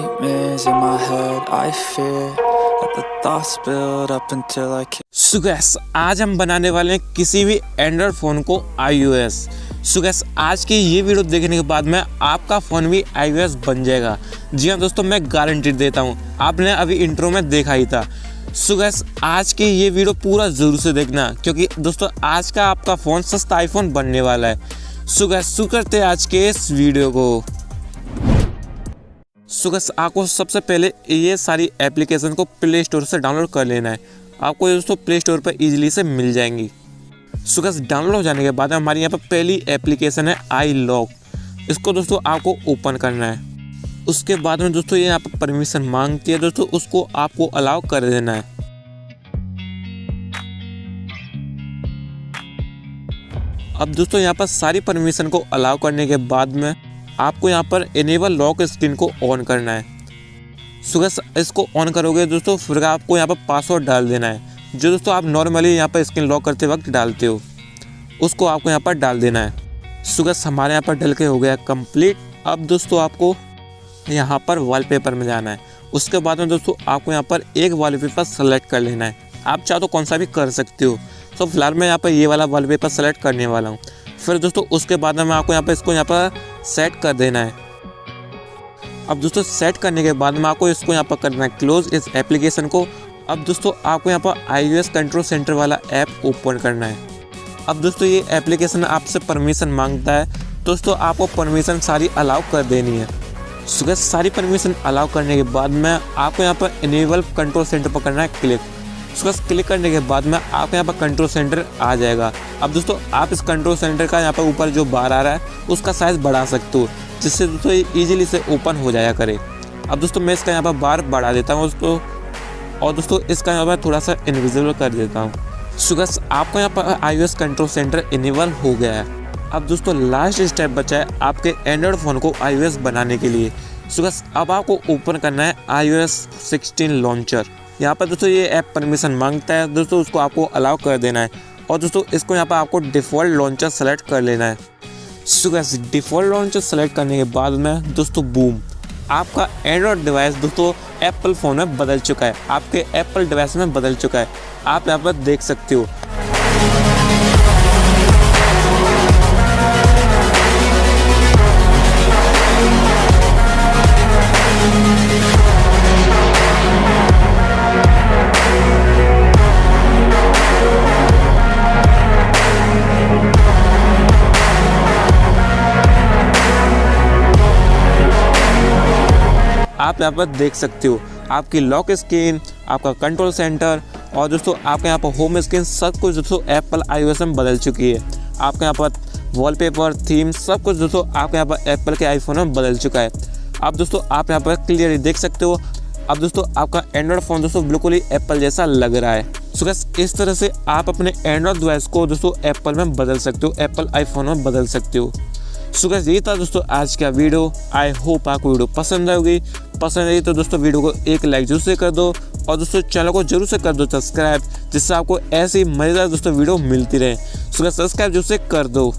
Nightmares in my head, I fear that the thoughts build up until I can't. So guys आज हम बनाने वाले हैं किसी भी एंड्रॉयड फ़ोन को iOS। सो गाइस आज की ये वीडियो देखने के बाद में आपका फ़ोन भी iOS बन जाएगा। जी हाँ दोस्तों, मैं गारंटी देता हूँ, आपने अभी इंट्रो में देखा ही था। सो गाइस आज की ये वीडियो पूरा ज़रूर से देखना, क्योंकि दोस्तों आज का आपका फ़ोन सस्ता आईफोन बनने वाला है। सो गाइस शुरू करते हैं आज के इस वीडियो को। सो गाइस आपको सबसे पहले ये सारी एप्लीकेशन को प्ले स्टोर से डाउनलोड कर लेना है। आपको ये दोस्तों प्ले स्टोर पर इजीली से मिल जाएंगी। सो गाइस डाउनलोड हो जाने के बाद हमारे यहाँ पर पहली एप्लीकेशन है iLock। इसको दोस्तों आपको ओपन करना है। उसके बाद में दोस्तों ये यहाँ पर परमिशन मांगती है दोस्तों, उसको आपको अलाउ कर देना है। अब दोस्तों यहाँ पर सारी परमिशन को अलाउ करने के बाद में आपको यहाँ पर इनेबल लॉक स्क्रीन को ऑन करना है। सो गाइस इसको ऑन करोगे दोस्तों, फिर आपको यहाँ पर पासवर्ड डाल देना है, जो दोस्तों आप नॉर्मली यहाँ पर स्क्रीन लॉक करते वक्त डालते हो, उसको आपको यहाँ पर डाल देना है। सो गाइस हमारे यहाँ पर डल के हो गया कंप्लीट। अब दोस्तों आपको यहाँ पर वॉलपेपर में जाना है। उसके बाद में दोस्तों आपको यहाँ पर एक वॉलपेपर सेलेक्ट कर लेना है। आप चाहो तो कौन सा भी कर सकते हो। तो फिलहाल मैं यहाँ पर ये वाला वॉलपेपर सेलेक्ट करने वाला हूँ। फिर दोस्तों उसके बाद में आपको यहाँ पर इसको यहाँ पर सेट कर देना है। अब दोस्तों सेट करने के बाद में आपको इसको यहाँ पर करना है क्लोज इस एप्लीकेशन को। अब दोस्तों आपको यहाँ पर iOS कंट्रोल सेंटर वाला ऐप ओपन करना है। अब दोस्तों ये एप्लीकेशन आपसे परमिशन मांगता है, दोस्तों आपको परमिशन सारी अलाउ कर देनी है। सो गाइस सारी परमिशन अलाउ करने के बाद में आपको यहाँ पर इनेबल कंट्रोल सेंटर पर करना है क्लिक। सो गाइस क्लिक करने के बाद में आपको यहाँ पर कंट्रोल सेंटर आ जाएगा। अब दोस्तों आप इस कंट्रोल सेंटर का यहाँ पर ऊपर जो बार आ रहा है उसका साइज़ बढ़ा सकते हो, जिससे दोस्तों ईजिली से ओपन हो जाया करे। अब दोस्तों मैं इसका यहाँ पर बार बढ़ा देता हूँ दोस्तों, और दोस्तों इसका यहाँ पर थोड़ा सा इनविजिबल कर देता हूँ। सो गाइस आपको यहाँ पर iOS कंट्रोल सेंटर इनेबल हो गया है। अब दोस्तों लास्ट स्टेप बचा है आपके एंड्रॉयड फ़ोन को iOS बनाने के लिए। सो गाइस अब आपको ओपन करना है iOS 16 लॉन्चर। यहाँ पर दोस्तों ये ऐप परमिशन मांगता है दोस्तों, उसको आपको अलाउ कर देना है। और दोस्तों इसको यहाँ पर आपको डिफ़ॉल्ट लॉन्चर सेलेक्ट कर लेना है। So guys default launcher select करने के बाद में दोस्तों बूम, आपका एंड्रॉयड डिवाइस दोस्तों एप्पल फ़ोन में बदल चुका है, आपके एप्पल डिवाइस में बदल चुका है। आप यहाँ पर देख सकते हो। आप यहाँ पर देख सकते हो आपकी लॉक स्क्रीन, आपका कंट्रोल सेंटर और दोस्तों आपके यहाँ पर होम स्क्रीन, सब कुछ दोस्तों एप्पल iOS में बदल चुकी है। आपके यहाँ पर वॉलपेपर, थीम, सब कुछ दोस्तों आपके यहाँ पर एप्पल के आईफोन में बदल चुका है। अब दोस्तों आप यहाँ पर क्लियरली देख सकते हो। अब दोस्तों आपका एंड्रॉयड फ़ोन दोस्तों बिल्कुल ही एप्पल जैसा लग रहा है। सो गाइस इस तरह से आप अपने एंड्रॉयड डिवाइस को दोस्तों एप्पल में बदल सकते हो, एप्पल आईफोन में बदल सकते हो। सो गाइस ये था दोस्तों आज का वीडियो। आई होप आपको वीडियो पसंद आएगी। पसंद आई तो दोस्तों वीडियो को एक लाइक जरूर से कर दो, और दोस्तों चैनल को जरूर से कर दो सब्सक्राइब, जिससे आपको ऐसी मज़ेदार दोस्तों वीडियो मिलती रहे। सो गाइस सब्सक्राइब जरूर से कर दो।